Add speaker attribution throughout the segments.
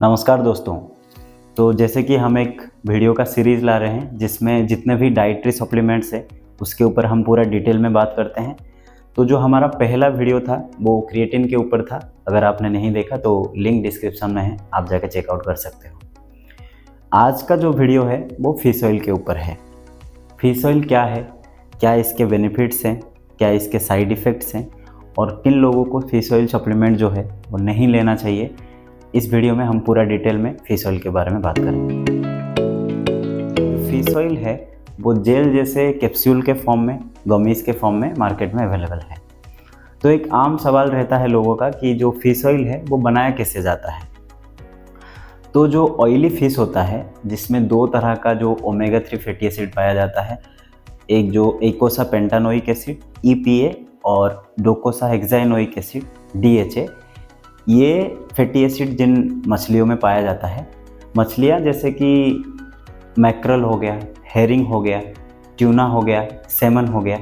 Speaker 1: नमस्कार दोस्तों। तो जैसे कि हम एक वीडियो का सीरीज़ ला रहे हैं जिसमें जितने भी डाइटरी सप्लीमेंट्स है उसके ऊपर हम पूरा डिटेल में बात करते हैं। तो जो हमारा पहला वीडियो था वो क्रिएटिन के ऊपर था। अगर आपने नहीं देखा तो लिंक डिस्क्रिप्शन में है, आप जाकर चेकआउट कर सकते हो। आज का जो वीडियो है वो फिश ऑयल के ऊपर है। फिश ऑयल क्या है, क्या इसके बेनिफिट्स हैं, क्या इसके साइड इफ़ेक्ट्स हैं और किन लोगों को फिश ऑयल सप्लीमेंट जो है वो नहीं लेना चाहिए, इस वीडियो में हम पूरा डिटेल में फिश ऑयल के बारे में बात करेंगे। फिश ऑयल है वो जेल जैसे कैप्सूल के फॉर्म में, गमीज के फॉर्म में मार्केट में अवेलेबल है। तो एक आम सवाल रहता है लोगों का कि जो फिश ऑयल है वो बनाया कैसे जाता है। तो जो ऑयली फिश होता है जिसमें दो तरह का जो ओमेगा 3 फैटी एसिड पाया जाता है, एक जो एकोसा पेंटानोइक एसिड EPA और डोकोसा हेक्साइनोइक एसिड DHA, ये फैटी एसिड जिन मछलियों में पाया जाता है, मछलियाँ जैसे कि मैक्रल हो गया, हेरिंग हो गया, ट्यूना हो गया, सैमन हो गया,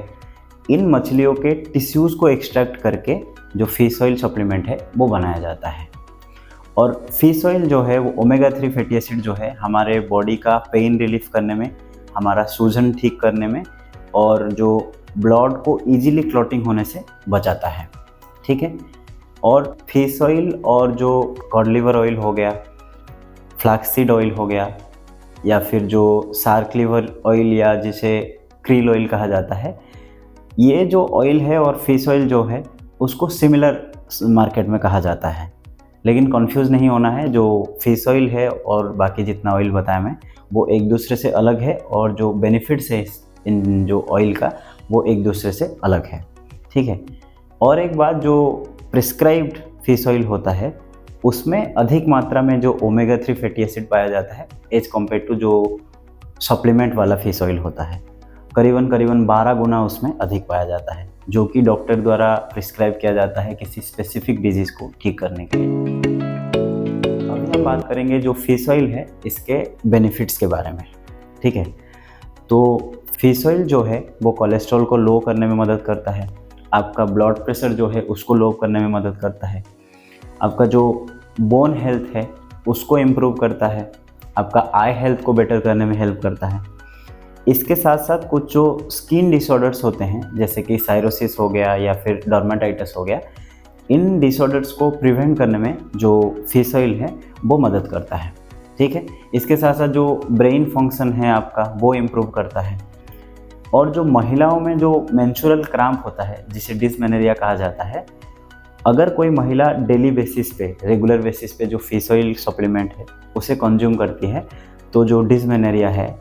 Speaker 1: इन मछलियों के टिश्यूज़ को एक्सट्रैक्ट करके जो फिश ऑयल सप्लीमेंट है वो बनाया जाता है। और फिश ऑयल जो है वो ओमेगा 3 फैटी एसिड जो है हमारे बॉडी का पेन रिलीफ करने में, हमारा सूजन ठीक करने में और जो ब्लड को ईजिली क्लॉटिंग होने से बचाता है। ठीक है। और फिश ऑयल और जो कॉड लिवर ऑयल हो गया, फ्लैक्सीड ऑयल हो गया, या फिर जो शार्क लिवर ऑयल या जिसे क्रील ऑयल कहा जाता है, ये जो ऑयल है और फिश ऑयल जो है उसको सिमिलर मार्केट में कहा जाता है। लेकिन कंफ्यूज नहीं होना है, जो फिश ऑयल है और बाकी जितना ऑयल बताया मैं वो एक दूसरे से अलग है और जो बेनिफिट्स है इन जो ऑयल का वो एक दूसरे से अलग है। ठीक है। और एक बात, जो प्रिस्क्राइब्ड फिश ऑयल होता है उसमें अधिक मात्रा में जो ओमेगा 3 फैटी एसिड पाया जाता है एज कम्पेयर टू जो सप्लीमेंट वाला फिश ऑयल होता है। करीबन 12 गुना उसमें अधिक पाया जाता है, जो कि डॉक्टर द्वारा प्रिस्क्राइब किया जाता है किसी स्पेसिफिक डिजीज़ को ठीक करने के लिए। अभी हम बात करेंगे जो फिश ऑयल है इसके बेनिफिट्स के बारे में। ठीक है। तो फिश ऑयल जो है वो कोलेस्ट्रॉल को लो करने में मदद करता है, आपका ब्लड प्रेशर जो है उसको लो करने में मदद करता है, आपका जो बोन हेल्थ है उसको इम्प्रूव करता है, आपका आई हेल्थ को बेटर करने में हेल्प करता है। इसके साथ साथ कुछ जो स्किन डिसऑर्डर्स होते हैं जैसे कि साइरोसिस हो गया या फिर डर्माटाइटिस हो गया, इन डिसऑर्डर्स को प्रिवेंट करने में जो फिश ऑयल है वो मदद करता है। ठीक है। इसके साथ साथ जो ब्रेन फंक्शन है आपका वो इम्प्रूव करता है। और जो महिलाओं में जो मेंस्ट्रुअल क्रैम्प होता है जिसे डिसमेनोरिया कहा जाता है, अगर कोई महिला डेली बेसिस पे, रेगुलर बेसिस पे जो फिश ऑयल सप्लीमेंट है उसे कंज्यूम करती है तो जो डिसमेनोरिया है,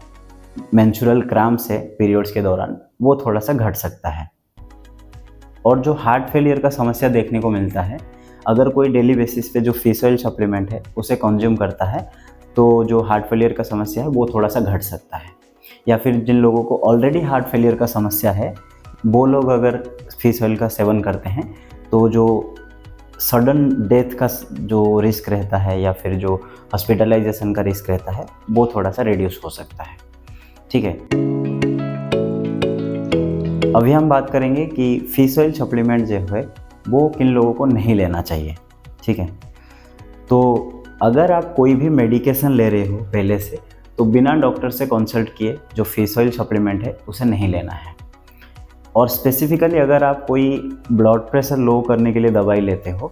Speaker 1: मेंस्ट्रुअल क्रैम्प्स है पीरियड्स के दौरान, वो थोड़ा सा घट सकता है। और जो हार्ट फेलियर का समस्या देखने को मिलता है, अगर कोई डेली बेसिस पे जो फिश ऑयल सप्लीमेंट है उसे कंज्यूम करता है तो जो हार्ट फेलियर का समस्या है वो थोड़ा सा घट सकता है। या फिर जिन लोगों को ऑलरेडी हार्ट फेलियर का समस्या है वो लोग अगर फिश ऑयल का सेवन करते हैं तो जो सडन डेथ का जो रिस्क रहता है या फिर जो हॉस्पिटलाइजेशन का रिस्क रहता है वो थोड़ा सा रिड्यूस हो सकता है। ठीक है। अभी हम बात करेंगे कि फिश ऑयल सप्लीमेंट जो है वो किन लोगों को नहीं लेना चाहिए। ठीक है। तो अगर आप कोई भी मेडिकेशन ले रहे हो पहले से तो बिना डॉक्टर से कंसल्ट किए जो फिश ऑयल सप्लीमेंट है उसे नहीं लेना है। और स्पेसिफिकली अगर आप कोई ब्लड प्रेशर लो करने के लिए दवाई लेते हो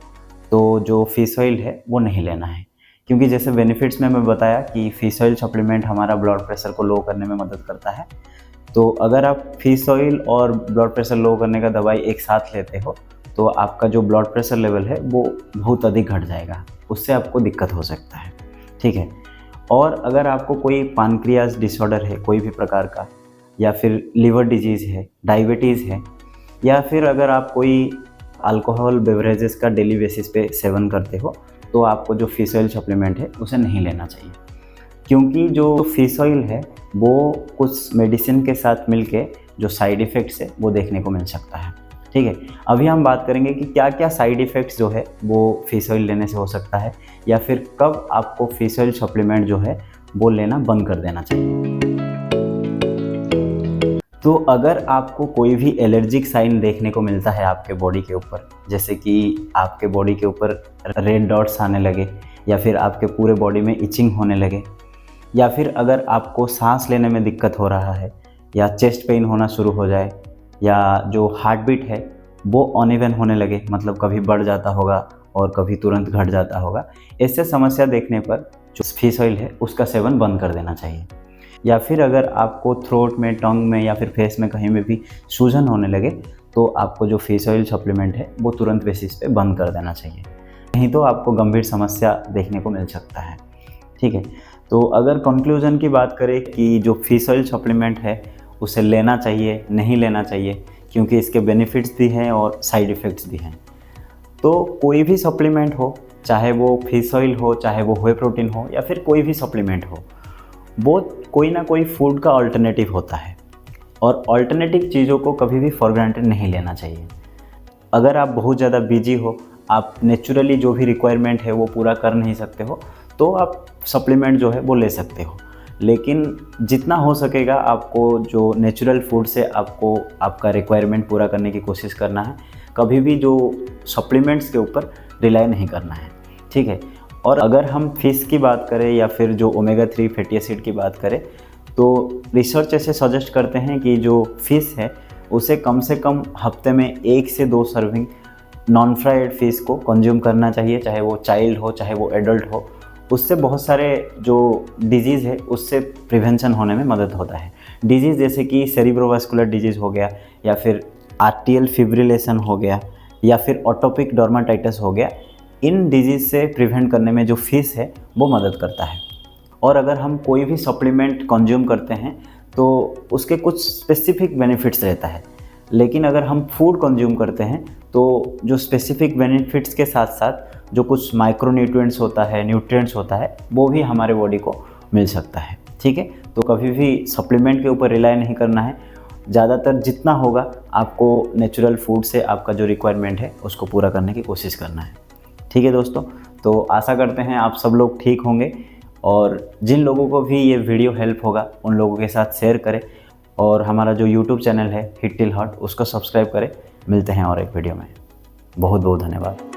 Speaker 1: तो जो फिश ऑयल है वो नहीं लेना है, क्योंकि जैसे बेनिफिट्स में मैं बताया कि फिश ऑयल सप्लीमेंट हमारा ब्लड प्रेशर को लो करने में मदद करता है। तो अगर आप फिश ऑयल और ब्लड प्रेशर लो करने का दवाई एक साथ लेते हो तो आपका जो ब्लड प्रेशर लेवल है वो बहुत अधिक घट जाएगा, उससे आपको दिक्कत हो सकता है। ठीक है। और अगर आपको कोई पानक्रियाज डिसऑर्डर है कोई भी प्रकार का, या फिर लिवर डिजीज़ है, डायबिटीज़ है, या फिर अगर आप कोई अल्कोहल बेवरेजेस का डेली बेसिस पे सेवन करते हो तो आपको जो फिश ऑयल सप्लीमेंट है उसे नहीं लेना चाहिए, क्योंकि जो फिश ऑयल है वो कुछ मेडिसिन के साथ मिलके जो साइड इफ़ेक्ट्स है वो देखने को मिल सकता है। ठीक है। अभी हम बात करेंगे कि क्या क्या साइड इफ़ेक्ट्स जो है वो फिश ऑयल लेने से हो सकता है, या फिर कब आपको फिश ऑयल सप्लीमेंट जो है वो लेना बंद कर देना चाहिए। तो अगर आपको कोई भी एलर्जिक साइन देखने को मिलता है आपके बॉडी के ऊपर, जैसे कि आपके बॉडी के ऊपर रेड डॉट्स आने लगे या फिर आपके पूरे बॉडी में इचिंग होने लगे, या फिर अगर आपको सांस लेने में दिक्कत हो रहा है या चेस्ट पेन होना शुरू हो जाए, या जो हार्ट बीट है वो अनइवन होने लगे, मतलब कभी बढ़ जाता होगा और कभी तुरंत घट जाता होगा, ऐसे समस्या देखने पर जो फिश ऑयल है उसका सेवन बंद कर देना चाहिए। या फिर अगर आपको थ्रोट में, टंग में या फिर फेस में कहीं में भी सूजन होने लगे तो आपको जो फिश ऑयल सप्लीमेंट है वो तुरंत बेसिस पे बंद कर देना चाहिए, नहीं तो आपको गंभीर समस्या देखने को मिल सकता है। ठीक है, तो अगर कंक्लूजन की बात करें कि जो फिश ऑयल सप्लीमेंट है उसे लेना चाहिए नहीं लेना चाहिए, क्योंकि इसके बेनिफिट्स भी हैं और साइड इफ़ेक्ट्स भी हैं। तो कोई भी सप्लीमेंट हो, चाहे वो फिश ऑयल हो, चाहे वो व्हे प्रोटीन हो, या फिर कोई भी सप्लीमेंट हो, वो कोई ना कोई फूड का अल्टरनेटिव होता है, और अल्टरनेटिव चीज़ों को कभी भी फॉर ग्रांटेड नहीं लेना चाहिए। अगर आप बहुत ज़्यादा बिजी हो, आप नेचुरली जो भी रिक्वायरमेंट है वो पूरा कर नहीं सकते हो, तो आप सप्लीमेंट जो है वो ले सकते हो, लेकिन जितना हो सकेगा आपको जो नेचुरल फूड से आपको आपका रिक्वायरमेंट पूरा करने की कोशिश करना है। कभी भी जो सप्लीमेंट्स के ऊपर रिलाई नहीं करना है। ठीक है, और अगर हम फिश की बात करें या फिर जो ओमेगा 3 फैटी एसिड की बात करें, तो रिसर्च ऐसे सजेस्ट करते हैं कि जो फिश है उसे कम से कम हफ्ते में 1 से 2 सर्विंग नॉन फ्राइड फिश को कंज्यूम करना चाहिए, चाहे वो चाइल्ड हो चाहे वो एडल्ट हो। उससे बहुत सारे जो डिजीज़ है उससे प्रिवेंशन होने में मदद होता है। डिजीज़ जैसे कि सेरिब्रोवास्कुलर डिजीज़ हो गया, या फिर आर्टियल फिब्रिलेशन हो गया, या फिर ऑटोपिक डर्माटाइटिस हो गया, इन डिजीज़ से प्रिवेंट करने में जो फिश है वो मदद करता है। और अगर हम कोई भी सप्लीमेंट कंज्यूम करते हैं तो उसके कुछ स्पेसिफिक बेनिफिट्स रहता है, लेकिन अगर हम फूड कंज्यूम करते हैं तो जो स्पेसिफिक बेनिफिट्स के साथ साथ जो कुछ माइक्रोन्यूट्रिएंट्स होता है, न्यूट्रिएंट्स होता है, वो भी हमारे बॉडी को मिल सकता है। ठीक है, तो कभी भी सप्लीमेंट के ऊपर रिलाई नहीं करना है। ज़्यादातर जितना होगा आपको नेचुरल फूड से आपका जो रिक्वायरमेंट है उसको पूरा करने की कोशिश करना है। ठीक है दोस्तों, तो आशा करते हैं आप सब लोग ठीक होंगे, और जिन लोगों को भी ये वीडियो हेल्प होगा उन लोगों के साथ शेयर करें, और हमारा जो यूट्यूब चैनल है हिट टिल हार्ट उसको सब्सक्राइब करें। मिलते हैं और एक वीडियो में। बहुत बहुत धन्यवाद।